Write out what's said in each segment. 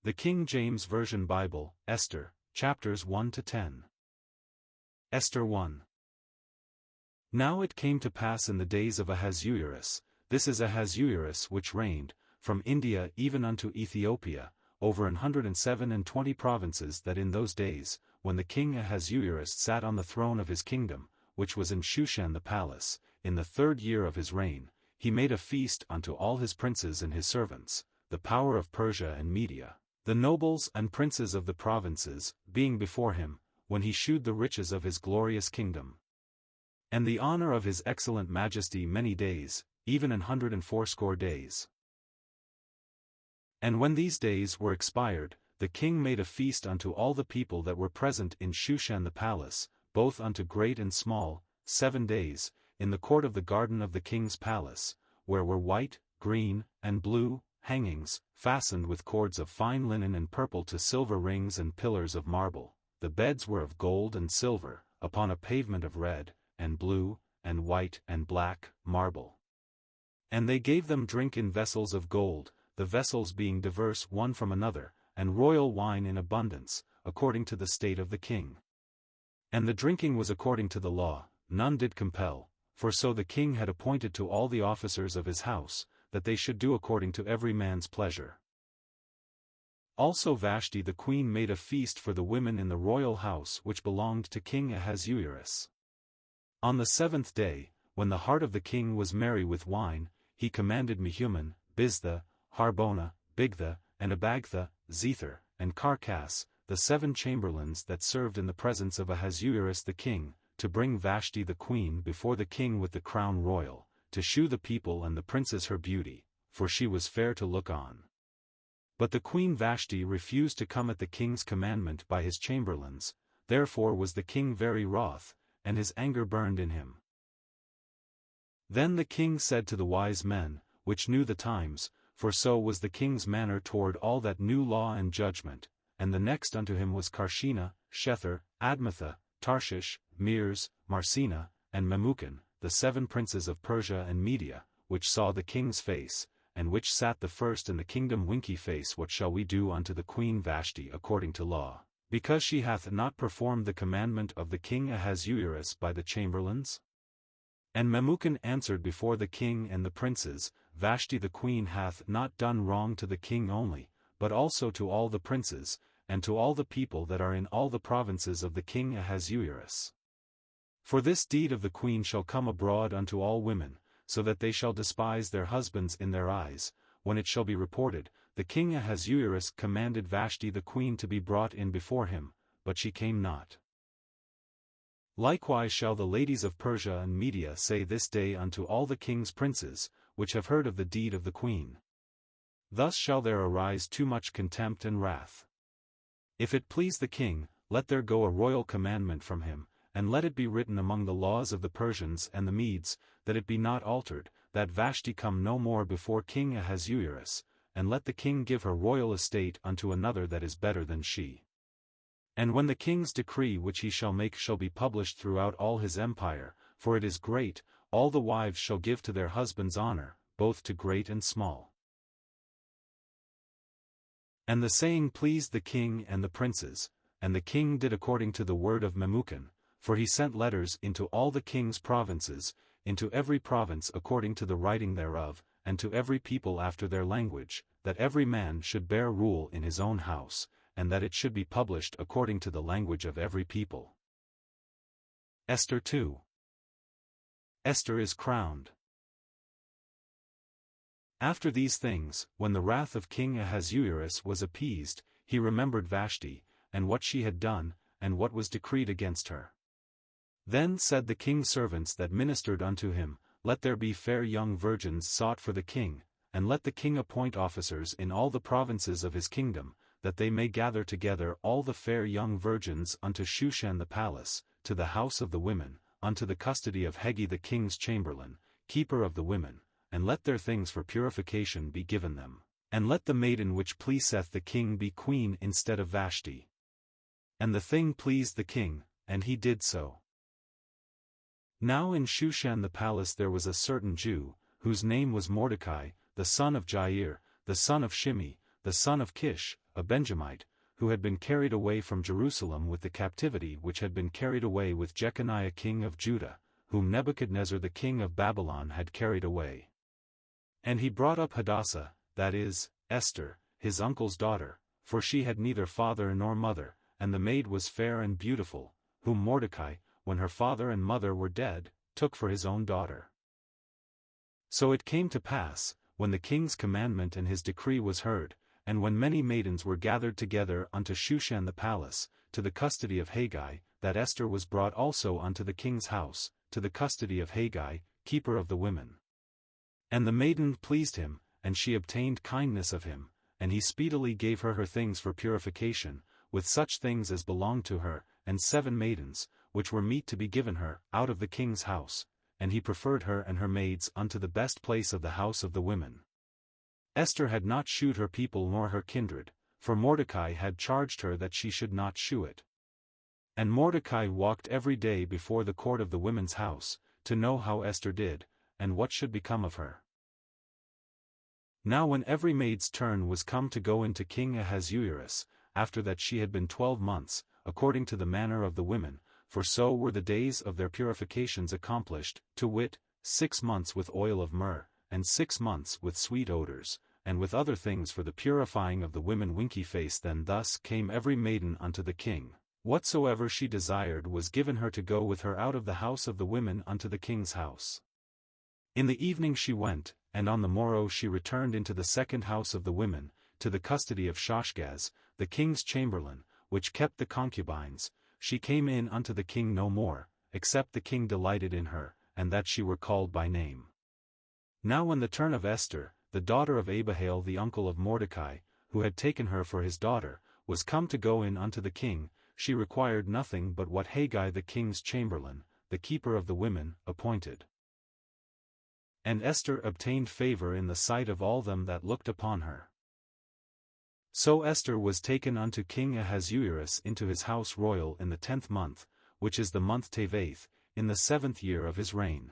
The King James Version Bible, Esther, chapters 1-10. Esther 1. Now it came to pass in the days of Ahasuerus, this is Ahasuerus which reigned, from India even unto Ethiopia, over 127 provinces, that in those days, when the king Ahasuerus sat on the throne of his kingdom, which was in Shushan the palace, in the 3rd year of his reign, he made a feast unto all his princes and his servants, the power of Persia and Media, the nobles and princes of the provinces, being before him, when he shewed the riches of his glorious kingdom, and the honor of his excellent majesty many days, even 180 days. And when these days were expired, the king made a feast unto all the people that were present in Shushan the palace, both unto great and small, 7 days, in the court of the garden of the king's palace, where were white, green, and blue hangings, fastened with cords of fine linen and purple to silver rings and pillars of marble. The beds were of gold and silver, upon a pavement of red, and blue, and white and black marble. And they gave them drink in vessels of gold, the vessels being diverse one from another, and royal wine in abundance, according to the state of the king. And the drinking was according to the law, none did compel, for so the king had appointed to all the officers of his house, that they should do according to every man's pleasure. Also Vashti the queen made a feast for the women in the royal house which belonged to King Ahasuerus. On the 7th day, when the heart of the king was merry with wine, he commanded Mehuman, Biztha, Harbona, Bigtha, and Abagtha, Zethar, and Carcass, the 7 chamberlains that served in the presence of Ahasuerus the king, to bring Vashti the queen before the king with the crown royal, to shew the people and the princes her beauty, for she was fair to look on. But the queen Vashti refused to come at the king's commandment by his chamberlains, therefore was the king very wroth, and his anger burned in him. Then the king said to the wise men, which knew the times, for so was the king's manner toward all that knew law and judgment, and the next unto him was Carshena, Shethar, Admatha, Tarshish, Meres, Marsena, and Memucan, the 7 princes of Persia and Media, which saw the king's face, and which sat the first in the kingdom winky face. What shall we do unto the queen Vashti according to law, because she hath not performed the commandment of the king Ahasuerus by the chamberlains? And Memucan answered before the king and the princes, Vashti the queen hath not done wrong to the king only, but also to all the princes, and to all the people that are in all the provinces of the king Ahasuerus. For this deed of the queen shall come abroad unto all women, so that they shall despise their husbands in their eyes, when it shall be reported, the king Ahasuerus commanded Vashti the queen to be brought in before him, but she came not. Likewise shall the ladies of Persia and Media say this day unto all the king's princes, which have heard of the deed of the queen. Thus shall there arise too much contempt and wrath. If it please the king, let there go a royal commandment from him, and let it be written among the laws of the Persians and the Medes, that it be not altered, that Vashti come no more before King Ahasuerus, and let the king give her royal estate unto another that is better than she. And when the king's decree which he shall make shall be published throughout all his empire, for it is great, all the wives shall give to their husbands honor, both to great and small. And the saying pleased the king and the princes, and the king did according to the word of Memucan, for he sent letters into all the king's provinces, into every province according to the writing thereof, and to every people after their language, that every man should bear rule in his own house, and that it should be published according to the language of every people. Esther 2. Esther is crowned. After these things, when the wrath of King Ahasuerus was appeased, he remembered Vashti, and what she had done, and what was decreed against her. Then said the king's servants that ministered unto him, Let there be fair young virgins sought for the king, and let the king appoint officers in all the provinces of his kingdom, that they may gather together all the fair young virgins unto Shushan the palace, to the house of the women, unto the custody of Hegi the king's chamberlain, keeper of the women, and let their things for purification be given them, and let the maiden which pleaseth the king be queen instead of Vashti. And the thing pleased the king, and he did so. Now in Shushan the palace there was a certain Jew, whose name was Mordecai, the son of Jair, the son of Shimei, the son of Kish, a Benjamite, who had been carried away from Jerusalem with the captivity which had been carried away with Jeconiah king of Judah, whom Nebuchadnezzar the king of Babylon had carried away. And he brought up Hadassah, that is, Esther, his uncle's daughter, for she had neither father nor mother, and the maid was fair and beautiful, whom Mordecai, when her father and mother were dead, took for his own daughter. So it came to pass, when the king's commandment and his decree was heard, and when many maidens were gathered together unto Shushan the palace, to the custody of Haggai, that Esther was brought also unto the king's house, to the custody of Haggai, keeper of the women. And the maiden pleased him, and she obtained kindness of him, and he speedily gave her her things for purification, with such things as belonged to her, and 7 maidens, which were meet to be given her, out of the king's house, and he preferred her and her maids unto the best place of the house of the women. Esther had not shewed her people nor her kindred, for Mordecai had charged her that she should not shew it. And Mordecai walked every day before the court of the women's house, to know how Esther did, and what should become of her. Now when every maid's turn was come to go into King Ahasuerus, after that she had been 12 months, according to the manner of the women, for so were the days of their purifications accomplished, to wit, 6 months with oil of myrrh, and 6 months with sweet odors, and with other things for the purifying of the women winky face. Then thus came every maiden unto the king, whatsoever she desired was given her to go with her out of the house of the women unto the king's house. In the evening she went, and on the morrow she returned into the second house of the women, to the custody of Shoshgaz, the king's chamberlain, which kept the concubines. She came in unto the king no more, except the king delighted in her, and that she were called by name. Now when the turn of Esther, the daughter of Abihail the uncle of Mordecai, who had taken her for his daughter, was come to go in unto the king, she required nothing but what Haggai the king's chamberlain, the keeper of the women, appointed. And Esther obtained favor in the sight of all them that looked upon her. So Esther was taken unto King Ahasuerus into his house royal in the 10th month, which is the month Tevath, in the 7th year of his reign.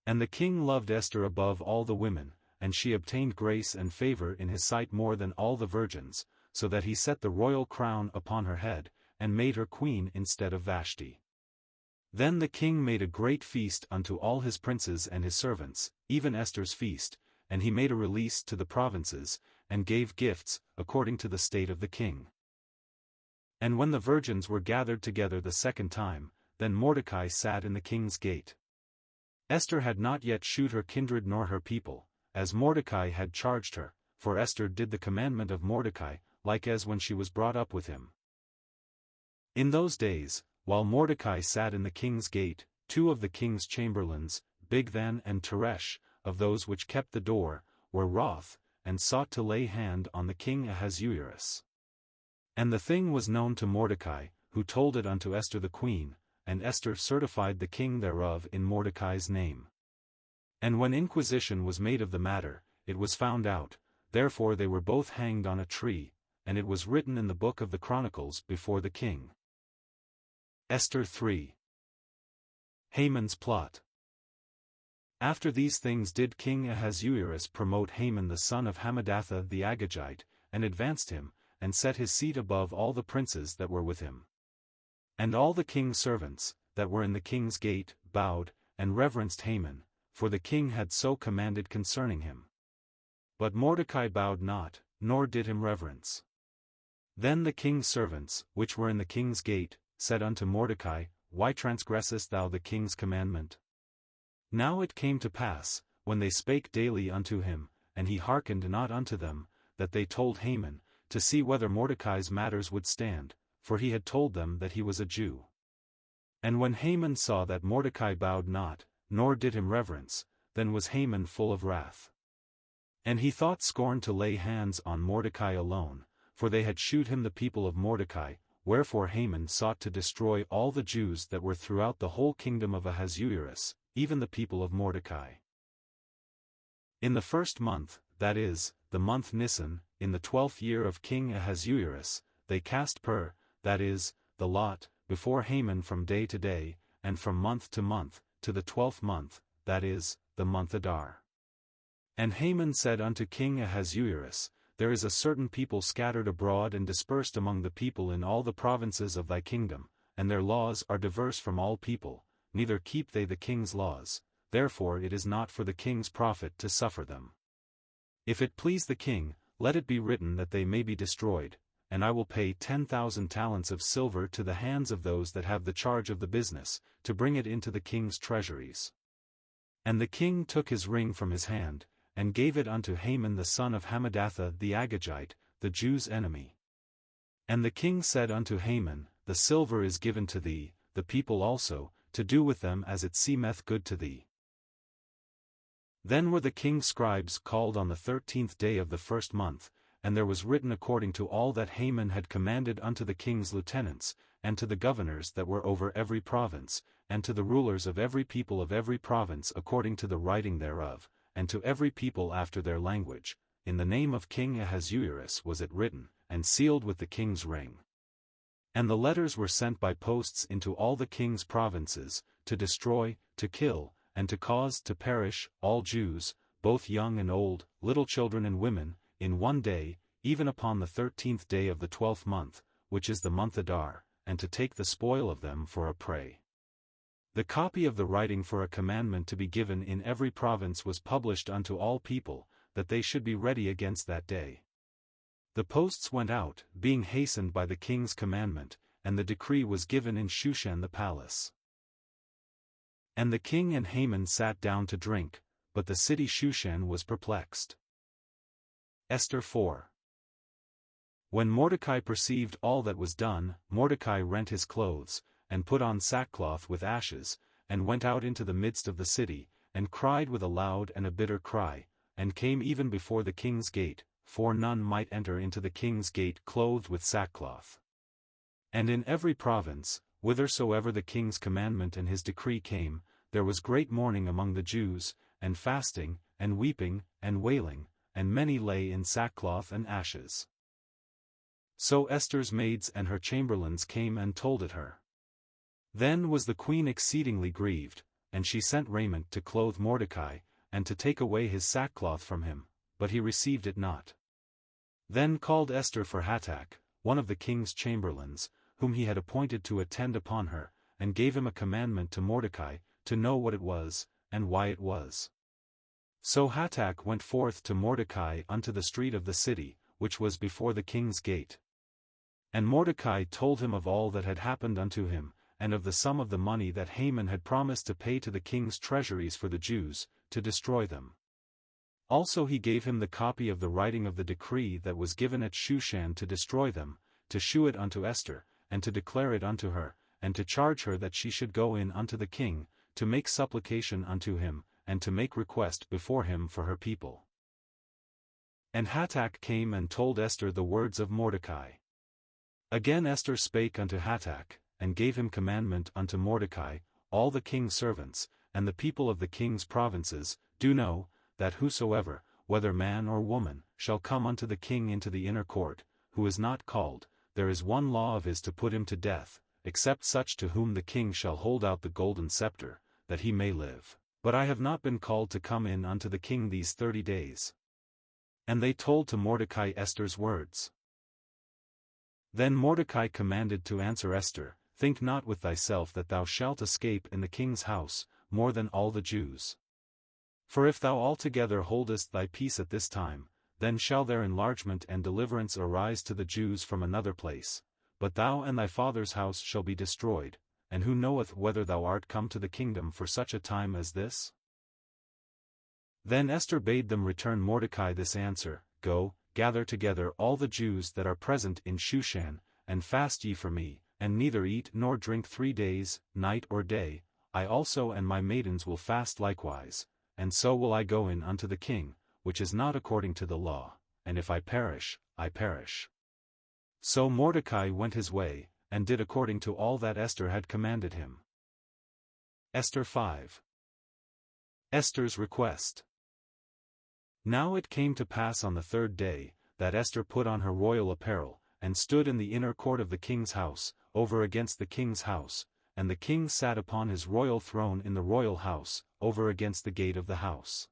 And the king loved Esther above all the women, and she obtained grace and favor in his sight more than all the virgins, so that he set the royal crown upon her head, and made her queen instead of Vashti. Then the king made a great feast unto all his princes and his servants, even Esther's feast, and he made a release to the provinces, and gave gifts, according to the state of the king. And when the virgins were gathered together the second time, then Mordecai sat in the king's gate. Esther had not yet shewed her kindred nor her people, as Mordecai had charged her, for Esther did the commandment of Mordecai, like as when she was brought up with him. In those days, while Mordecai sat in the king's gate, 2 of the king's chamberlains, Bigthan and Teresh, of those which kept the door, were wroth, and sought to lay hand on the king Ahasuerus. And the thing was known to Mordecai, who told it unto Esther the queen, and Esther certified the king thereof in Mordecai's name. And when inquisition was made of the matter, it was found out, therefore they were both hanged on a tree, and it was written in the book of the Chronicles before the king. Esther 3. Haman's plot. After these things did King Ahasuerus promote Haman the son of Hammedatha the Agagite, and advanced him, and set his seat above all the princes that were with him. And all the king's servants, that were in the king's gate, bowed, and reverenced Haman, for the king had so commanded concerning him. But Mordecai bowed not, nor did him reverence. Then the king's servants, which were in the king's gate, said unto Mordecai, Why transgressest thou the king's commandment? Now it came to pass, when they spake daily unto him, and he hearkened not unto them, that they told Haman, to see whether Mordecai's matters would stand, for he had told them that he was a Jew. And when Haman saw that Mordecai bowed not, nor did him reverence, then was Haman full of wrath. And he thought scorn to lay hands on Mordecai alone, for they had shewed him the people of Mordecai, wherefore Haman sought to destroy all the Jews that were throughout the whole kingdom of Ahasuerus, even the people of Mordecai. In the 1st month, that is, the month Nisan, in the 12th year of King Ahasuerus, they cast pur, that is, the lot, before Haman from day to day, and from month to month, to the 12th month, that is, the month Adar. And Haman said unto King Ahasuerus, there is a certain people scattered abroad and dispersed among the people in all the provinces of thy kingdom, and their laws are diverse from all people, neither keep they the king's laws, therefore it is not for the king's profit to suffer them. If it please the king, let it be written that they may be destroyed, and I will pay 10,000 talents of silver to the hands of those that have the charge of the business, to bring it into the king's treasuries. And the king took his ring from his hand, and gave it unto Haman the son of Hammedatha the Agagite, the Jews' enemy. And the king said unto Haman, The silver is given to thee, the people also, to do with them as it seemeth good to thee. Then were the king's scribes called on the 13th day of the first month, and there was written according to all that Haman had commanded unto the king's lieutenants, and to the governors that were over every province, and to the rulers of every people of every province according to the writing thereof, and to every people after their language. In the name of King Ahasuerus was it written, and sealed with the king's ring. And the letters were sent by posts into all the king's provinces, to destroy, to kill, and to cause to perish all Jews, both young and old, little children and women, in one day, even upon the 13th day of the 12th month, which is the month Adar, and to take the spoil of them for a prey. The copy of the writing for a commandment to be given in every province was published unto all people, that they should be ready against that day. The posts went out, being hastened by the king's commandment, and the decree was given in Shushan the palace. And the king and Haman sat down to drink, but the city Shushan was perplexed. Esther 4. When Mordecai perceived all that was done, Mordecai rent his clothes, and put on sackcloth with ashes, and went out into the midst of the city, and cried with a loud and a bitter cry, and came even before the king's gate, for none might enter into the king's gate clothed with sackcloth. And in every province, whithersoever the king's commandment and his decree came, there was great mourning among the Jews, and fasting, and weeping, and wailing, and many lay in sackcloth and ashes. So Esther's maids and her chamberlains came and told it her. Then was the queen exceedingly grieved, and she sent raiment to clothe Mordecai, and to take away his sackcloth from him, but he received it not. Then called Esther for Hatach, one of the king's chamberlains, whom he had appointed to attend upon her, and gave him a commandment to Mordecai, to know what it was, and why it was. So Hatach went forth to Mordecai unto the street of the city, which was before the king's gate. And Mordecai told him of all that had happened unto him, and of the sum of the money that Haman had promised to pay to the king's treasuries for the Jews, to destroy them. Also he gave him the copy of the writing of the decree that was given at Shushan to destroy them, to shew it unto Esther, and to declare it unto her, and to charge her that she should go in unto the king, to make supplication unto him, and to make request before him for her people. And Hatach came and told Esther the words of Mordecai. Again Esther spake unto Hatach, and gave him commandment unto Mordecai, all the king's servants, and the people of the king's provinces, do know, that whosoever, whether man or woman, shall come unto the king into the inner court, who is not called, there is one law of his to put him to death, except such to whom the king shall hold out the golden scepter, that he may live. But I have not been called to come in unto the king these 30 days. And they told to Mordecai Esther's words. Then Mordecai commanded to answer Esther, Think not with thyself that thou shalt escape in the king's house, more than all the Jews. For if thou altogether holdest thy peace at this time, then shall their enlargement and deliverance arise to the Jews from another place, but thou and thy father's house shall be destroyed, and who knoweth whether thou art come to the kingdom for such a time as this? Then Esther bade them return Mordecai this answer, Go, gather together all the Jews that are present in Shushan, and fast ye for me, and neither eat nor drink 3 days, night or day. I also and my maidens will fast likewise, and so will I go in unto the king, which is not according to the law, and if I perish, I perish. So Mordecai went his way, and did according to all that Esther had commanded him. Esther 5. Esther's request. Now it came to pass on the 3rd day, that Esther put on her royal apparel, and stood in the inner court of the king's house, over against the king's house, and the king sat upon his royal throne in the royal house, over against the gate of the house.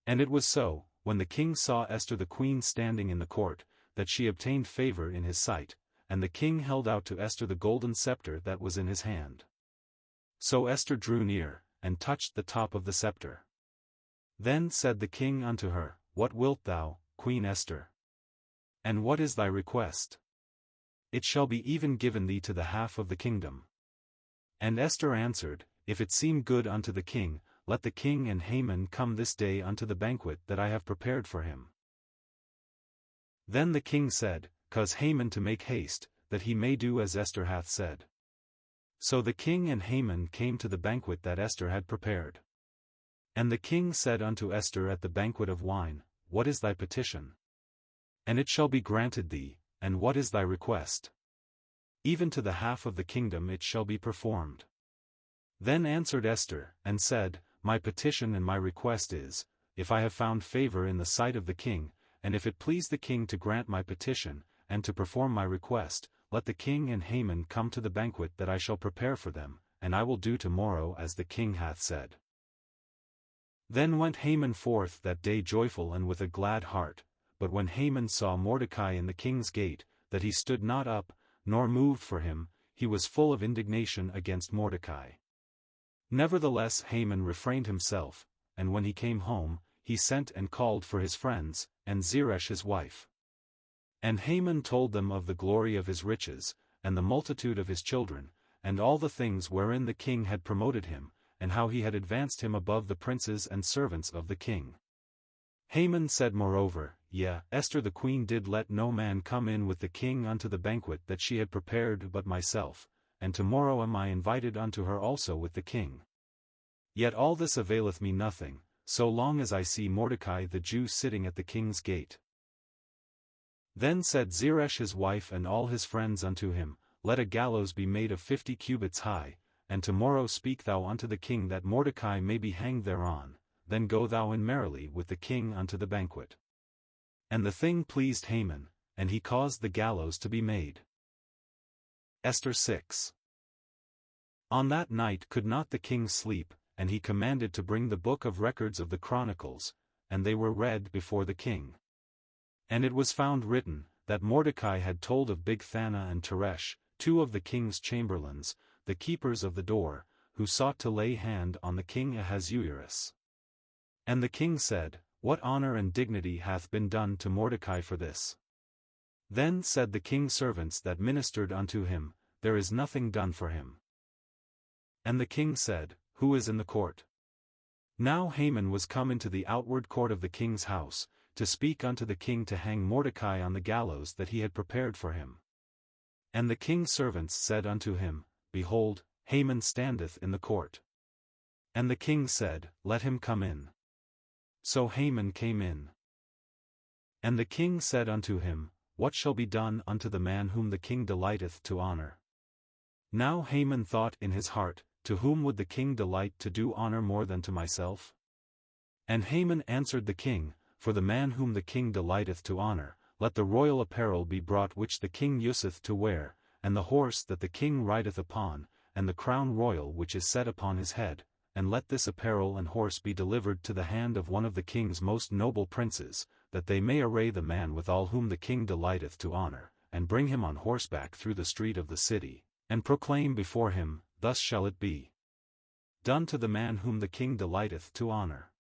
And it was so, when the king saw Esther the queen standing in the court, that she obtained favor in his sight, and the king held out to Esther the golden scepter that was in his hand. So Esther drew near, and touched the top of the scepter. Then said the king unto her, What wilt thou, Queen Esther? And what is thy request? It shall be even given thee to the half of the kingdom. And Esther answered, If it seem good unto the king, let the king and Haman come this day unto the banquet that I have prepared for him. Then the king said, Cause Haman to make haste, that he may do as Esther hath said. So the king and Haman came to the banquet that Esther had prepared. And the king said unto Esther at the banquet of wine, What is thy petition? And it shall be granted thee, and what is thy request? Even to the half of the kingdom it shall be performed. Then answered Esther, and said, My petition and my request is, if I have found favor in the sight of the king, and if it please the king to grant my petition, and to perform my request, let the king and Haman come to the banquet that I shall prepare for them, and I will do tomorrow as the king hath said. Then went Haman forth that day joyful and with a glad heart, but when Haman saw Mordecai in the king's gate, that he stood not up, nor moved for him, he was full of indignation against Mordecai. Nevertheless Haman refrained himself, and when he came home, he sent and called for his friends, and Zeresh his wife. And Haman told them of the glory of his riches, and the multitude of his children, and all the things wherein the king had promoted him, and how he had advanced him above the princes and servants of the king. Haman said moreover, Yea, Esther the queen did let no man come in with the king unto the banquet that she had prepared but myself, and tomorrow am I invited unto her also with the king. Yet all this availeth me nothing, so long as I see Mordecai the Jew sitting at the king's gate. Then said Zeresh his wife and all his friends unto him, Let a gallows be made of 50 cubits high, and tomorrow speak thou unto the king that Mordecai may be hanged thereon, then go thou in merrily with the king unto the banquet. And the thing pleased Haman, and he caused the gallows to be made. Esther 6. On that night could not the king sleep, and he commanded to bring the book of records of the Chronicles, and they were read before the king. And it was found written, that Mordecai had told of Bigthana and Teresh, two of the king's chamberlains, the keepers of the door, who sought to lay hand on the king Ahasuerus. And the king said, What honor and dignity hath been done to Mordecai for this? Then said the king's servants that ministered unto him, There is nothing done for him. And the king said, Who is in the court? Now Haman was come into the outward court of the king's house, to speak unto the king to hang Mordecai on the gallows that he had prepared for him. And the king's servants said unto him, Behold, Haman standeth in the court. And the king said, Let him come in. So Haman came in. And the king said unto him, What shall be done unto the man whom the king delighteth to honor? Now Haman thought in his heart, To whom would the king delight to do honor more than to myself? And Haman answered the king, For the man whom the king delighteth to honor, let the royal apparel be brought which the king useth to wear, and the horse that the king rideth upon, and the crown royal which is set upon his head, and let this apparel and horse be delivered to the hand of one of the king's most noble princes, that they may array the man withal whom the king delighteth to honor, and bring him on horseback through the street of the city, and proclaim before him, Thus shall it be done to the man whom the king delighteth to honor.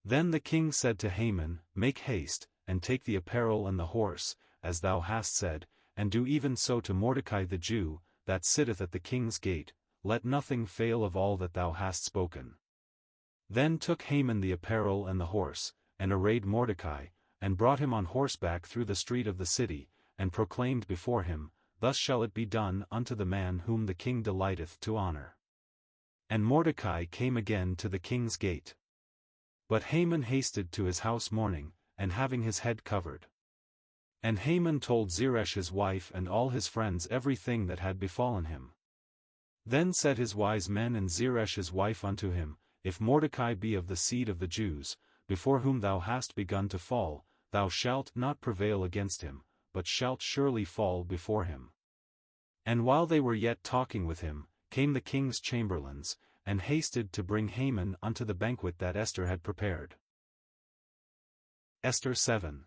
Then the king said to Haman, Make haste, and take the apparel and the horse, as thou hast said, and do even so to Mordecai the Jew, that sitteth at the king's gate, let nothing fail of all that thou hast spoken. Then took Haman the apparel and the horse, and arrayed Mordecai, and brought him on horseback through the street of the city, and proclaimed before him, Thus shall it be done unto the man whom the king delighteth to honor. And Mordecai came again to the king's gate. But Haman hasted to his house mourning, and having his head covered. And Haman told Zeresh his wife and all his friends everything that had befallen him. Then said his wise men and Zeresh his wife unto him, If Mordecai be of the seed of the Jews, before whom thou hast begun to fall, thou shalt not prevail against him, but shalt surely fall before him. And while they were yet talking with him, came the king's chamberlains, and hasted to bring Haman unto the banquet that Esther had prepared. Esther 7.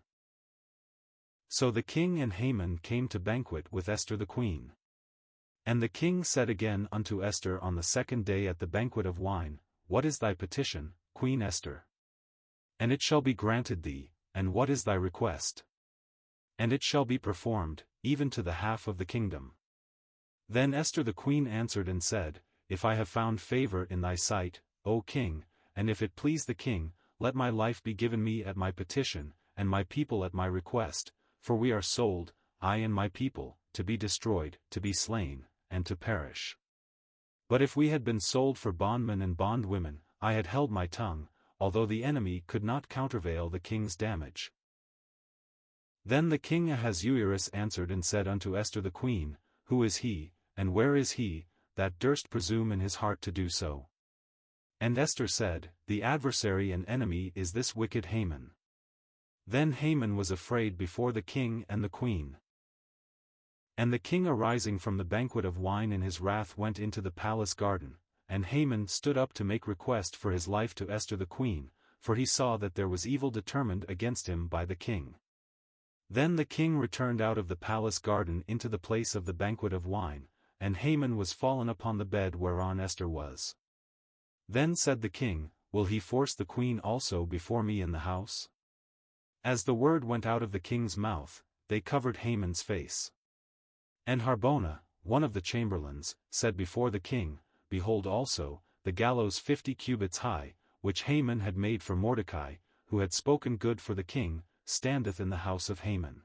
So the king and Haman came to banquet with Esther the queen. And the king said again unto Esther on the second day at the banquet of wine, What is thy petition, Queen Esther? And it shall be granted thee, and what is thy request? And it shall be performed, even to the half of the kingdom. Then Esther the queen answered and said, If I have found favor in thy sight, O king, and if it please the king, let my life be given me at my petition, and my people at my request, for we are sold, I and my people, to be destroyed, to be slain, and to perish. But if we had been sold for bondmen and bondwomen, I had held my tongue, although the enemy could not countervail the king's damage. Then the king Ahasuerus answered and said unto Esther the queen, Who is he, and where is he, that durst presume in his heart to do so? And Esther said, The adversary and enemy is this wicked Haman. Then Haman was afraid before the king and the queen. And the king arising from the banquet of wine in his wrath went into the palace garden, and Haman stood up to make request for his life to Esther the queen, for he saw that there was evil determined against him by the king. Then the king returned out of the palace garden into the place of the banquet of wine, and Haman was fallen upon the bed whereon Esther was. Then said the king, Will he force the queen also before me in the house? As the word went out of the king's mouth, they covered Haman's face. And Harbona, one of the chamberlains, said before the king, Behold also, the gallows 50 cubits high, which Haman had made for Mordecai, who had spoken good for the king, standeth in the house of Haman.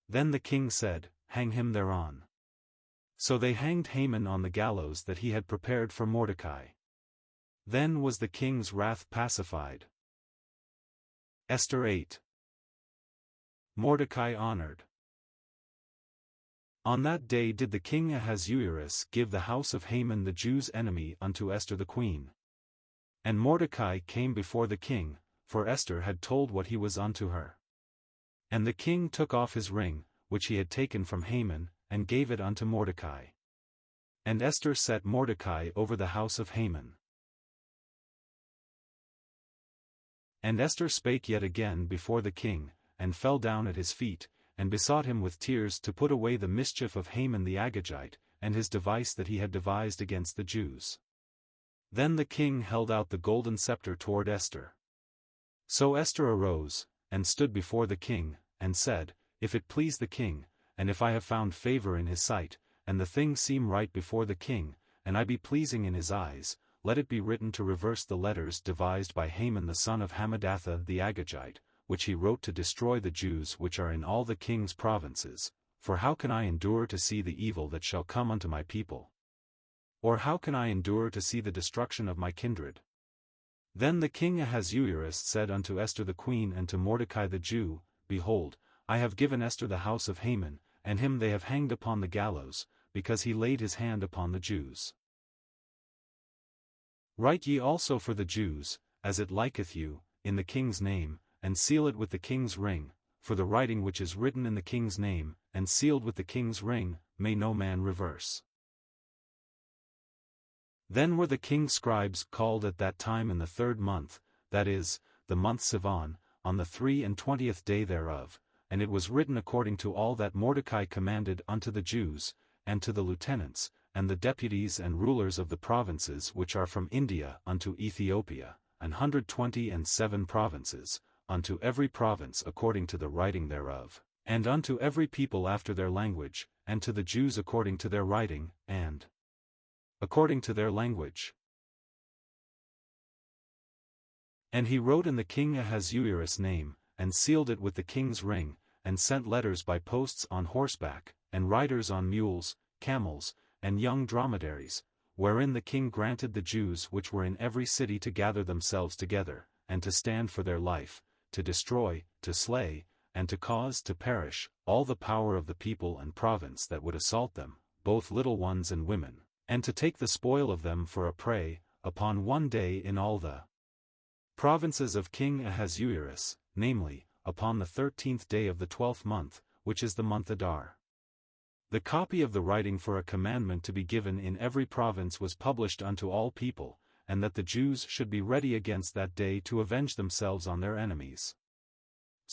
Then the king said, Hang him thereon. So they hanged Haman on the gallows that he had prepared for Mordecai. Then was the king's wrath pacified. Esther 8. Mordecai honored. On that day did the king Ahasuerus give the house of Haman the Jews' enemy unto Esther the queen. And Mordecai came before the king, for Esther had told what he was unto her. And the king took off his ring, which he had taken from Haman, and gave it unto Mordecai. And Esther set Mordecai over the house of Haman. And Esther spake yet again before the king, and fell down at his feet, and besought him with tears to put away the mischief of Haman the Agagite, and his device that he had devised against the Jews. Then the king held out the golden scepter toward Esther. So Esther arose, and stood before the king, and said, If it please the king, and if I have found favor in his sight, and the thing seem right before the king, and I be pleasing in his eyes, let it be written to reverse the letters devised by Haman the son of Hammedatha the Agagite, which he wrote to destroy the Jews which are in all the king's provinces, for how can I endure to see the evil that shall come unto my people? Or how can I endure to see the destruction of my kindred? Then the king Ahasuerus said unto Esther the queen and to Mordecai the Jew, Behold, I have given Esther the house of Haman, and him they have hanged upon the gallows, because he laid his hand upon the Jews. Write ye also for the Jews, as it liketh you, in the king's name, and seal it with the king's ring, for the writing which is written in the king's name, and sealed with the king's ring, may no man reverse. Then were the king's scribes called at that time in the 3rd month, that is, the month Sivan, on the 23rd day thereof, and it was written according to all that Mordecai commanded unto the Jews, and to the lieutenants, and the deputies and rulers of the provinces which are from India unto Ethiopia, 127 provinces, unto every province according to the writing thereof, and unto every people after their language, and to the Jews according to their writing, and according to their language. And he wrote in the king Ahasuerus' name, and sealed it with the king's ring, and sent letters by posts on horseback, and riders on mules, camels, and young dromedaries, wherein the king granted the Jews which were in every city to gather themselves together, and to stand for their life, to destroy, to slay, and to cause to perish, all the power of the people and province that would assault them, both little ones and women, and to take the spoil of them for a prey, upon one day in all the provinces of King Ahasuerus, namely, upon the 13th day of the 12th month, which is the month Adar. The copy of the writing for a commandment to be given in every province was published unto all people, and that the Jews should be ready against that day to avenge themselves on their enemies.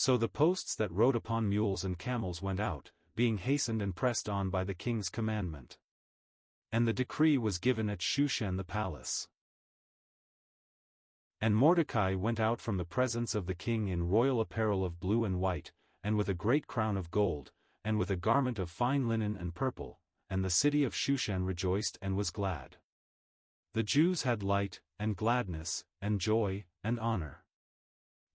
So the posts that rode upon mules and camels went out, being hastened and pressed on by the king's commandment. And the decree was given at Shushan the palace. And Mordecai went out from the presence of the king in royal apparel of blue and white, and with a great crown of gold, and with a garment of fine linen and purple, and the city of Shushan rejoiced and was glad. The Jews had light, and gladness, and joy, and honor.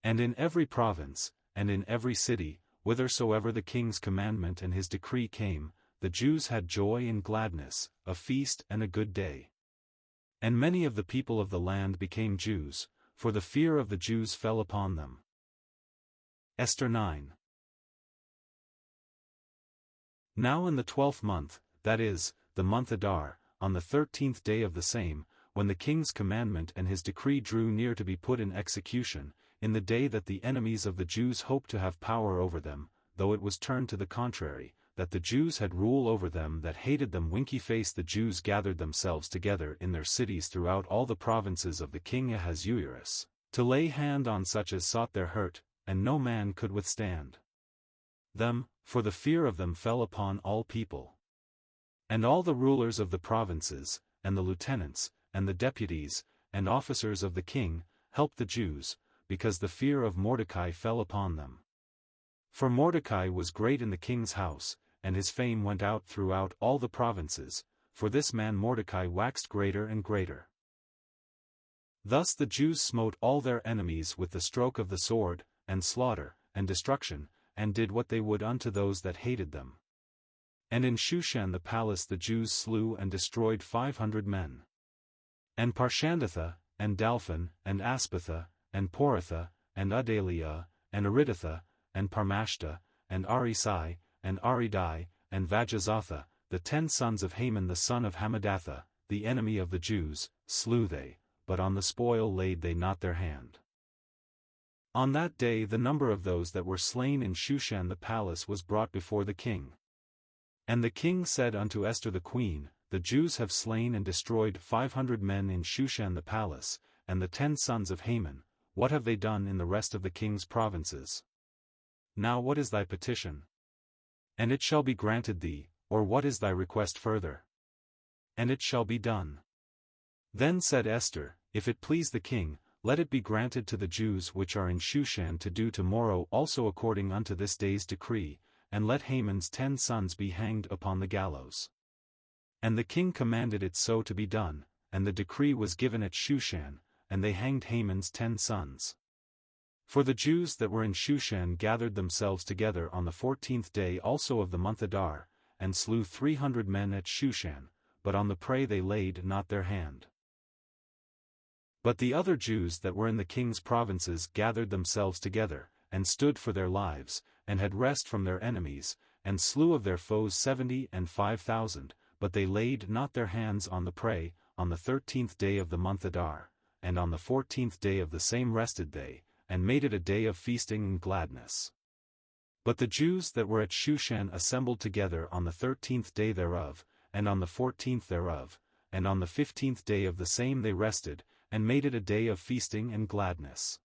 And in every province, and in every city, whithersoever the king's commandment and his decree came, the Jews had joy and gladness, a feast and a good day. And many of the people of the land became Jews, for the fear of the Jews fell upon them. Esther 9. Now in the 12th month, that is, the month Adar, on the 13th day of the same, when the king's commandment and his decree drew near to be put in execution, in the day that the enemies of the Jews hoped to have power over them, though it was turned to the contrary, that the Jews had rule over them that hated them winky-faced, the Jews gathered themselves together in their cities throughout all the provinces of the king Ahasuerus, to lay hand on such as sought their hurt, and no man could withstand them, for the fear of them fell upon all people. And all the rulers of the provinces, and the lieutenants, and the deputies, and officers of the king, helped the Jews, because the fear of Mordecai fell upon them. For Mordecai was great in the king's house, and his fame went out throughout all the provinces, for this man Mordecai waxed greater and greater. Thus the Jews smote all their enemies with the stroke of the sword, and slaughter, and destruction, and did what they would unto those that hated them. And in Shushan the palace the Jews slew and destroyed 500 men. And Parshandatha, and Dalphon, and Aspatha, and Poratha, and Adalia, and Aridatha, and Parmashta, and Arisai, and Aridai, and Vajazatha, the 10 sons of Haman the son of Hammedatha, the enemy of the Jews, slew they, but on the spoil laid they not their hand. On that day the number of those that were slain in Shushan the palace was brought before the king. And the king said unto Esther the queen, The Jews have slain and destroyed 500 men in Shushan the palace, and the 10 sons of Haman. What have they done in the rest of the king's provinces? Now what is thy petition? And it shall be granted thee, or what is thy request further? And it shall be done. Then said Esther, If it please the king, let it be granted to the Jews which are in Shushan to do tomorrow also according unto this day's decree, and let Haman's 10 sons be hanged upon the gallows. And the king commanded it so to be done, and the decree was given at Shushan, and they hanged Haman's 10 sons. For the Jews that were in Shushan gathered themselves together on the 14th day also of the month Adar, and slew 300 men at Shushan, but on the prey they laid not their hand. But the other Jews that were in the king's provinces gathered themselves together, and stood for their lives, and had rest from their enemies, and slew of their foes 75,000, but they laid not their hands on the prey, on the 13th day of the month Adar, and on the 14th day of the same rested they, and made it a day of feasting and gladness. But the Jews that were at Shushan assembled together on the 13th day thereof, and on the 14th thereof, and on the 15th day of the same they rested, and made it a day of feasting and gladness.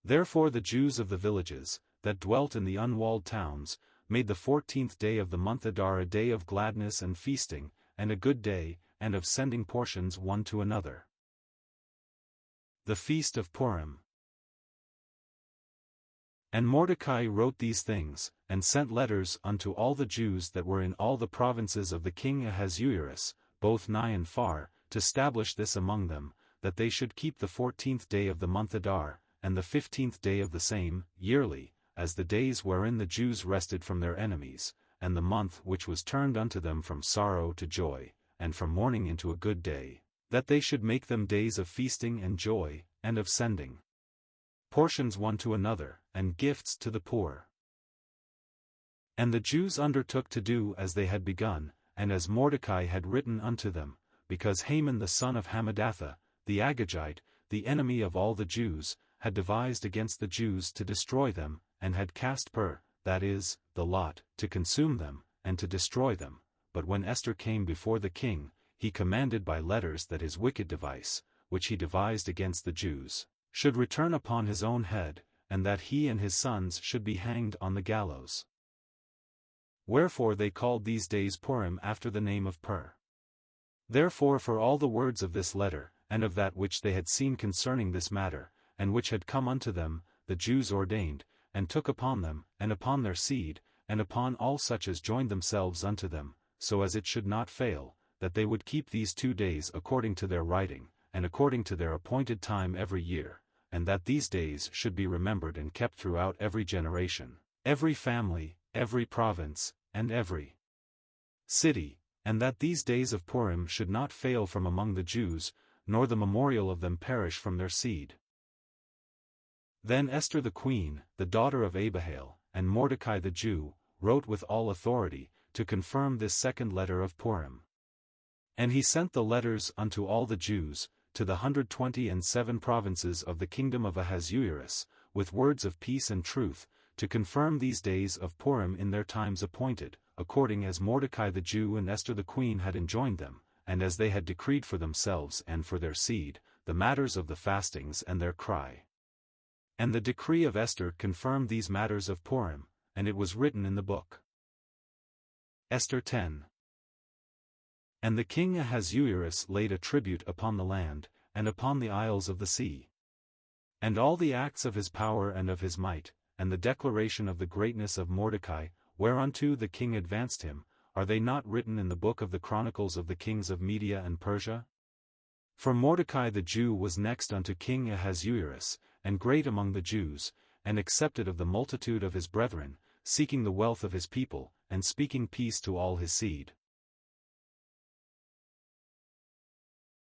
Therefore the Jews of the villages, that dwelt in the unwalled towns, made the 14th day of the month Adar a day of gladness and feasting, and a good day, and of sending portions one to another. The Feast of Purim. And Mordecai wrote these things, and sent letters unto all the Jews that were in all the provinces of the king Ahasuerus, both nigh and far, to stablish this among them, that they should keep the 14th day of the month Adar, and the 15th day of the same, yearly, as the days wherein the Jews rested from their enemies, and the month which was turned unto them from sorrow to joy, and from mourning into a good day, that they should make them days of feasting and joy, and of sending portions one to another, and gifts to the poor. And the Jews undertook to do as they had begun, and as Mordecai had written unto them, because Haman the son of Hammedatha, the Agagite, the enemy of all the Jews, had devised against the Jews to destroy them, and had cast that is, the lot, to consume them, and to destroy them. But when Esther came before the king, he commanded by letters that his wicked device, which he devised against the Jews, should return upon his own head, and that he and his sons should be hanged on the gallows. Wherefore they called these days Purim after the name of Pur. Therefore for all the words of this letter, and of that which they had seen concerning this matter, and which had come unto them, the Jews ordained, and took upon them, and upon their seed, and upon all such as joined themselves unto them, so as it should not fail, that they would keep these 2 days according to their writing, and according to their appointed time every year, and that these days should be remembered and kept throughout every generation, every family, every province, and every city, and that these days of Purim should not fail from among the Jews, nor the memorial of them perish from their seed. Then Esther the queen, the daughter of Abihail, and Mordecai the Jew, wrote with all authority, to confirm this second letter of Purim. And he sent the letters unto all the Jews, to the 127 provinces of the kingdom of Ahasuerus, with words of peace and truth, to confirm these days of Purim in their times appointed, according as Mordecai the Jew and Esther the queen had enjoined them, and as they had decreed for themselves and for their seed, the matters of the fastings and their cry. And the decree of Esther confirmed these matters of Purim, and it was written in the book. Esther 10. And the king Ahasuerus laid a tribute upon the land, and upon the isles of the sea. And all the acts of his power and of his might, and the declaration of the greatness of Mordecai, whereunto the king advanced him, are they not written in the book of the chronicles of the kings of Media and Persia? For Mordecai the Jew was next unto King Ahasuerus, and great among the Jews, and accepted of the multitude of his brethren, seeking the wealth of his people, and speaking peace to all his seed.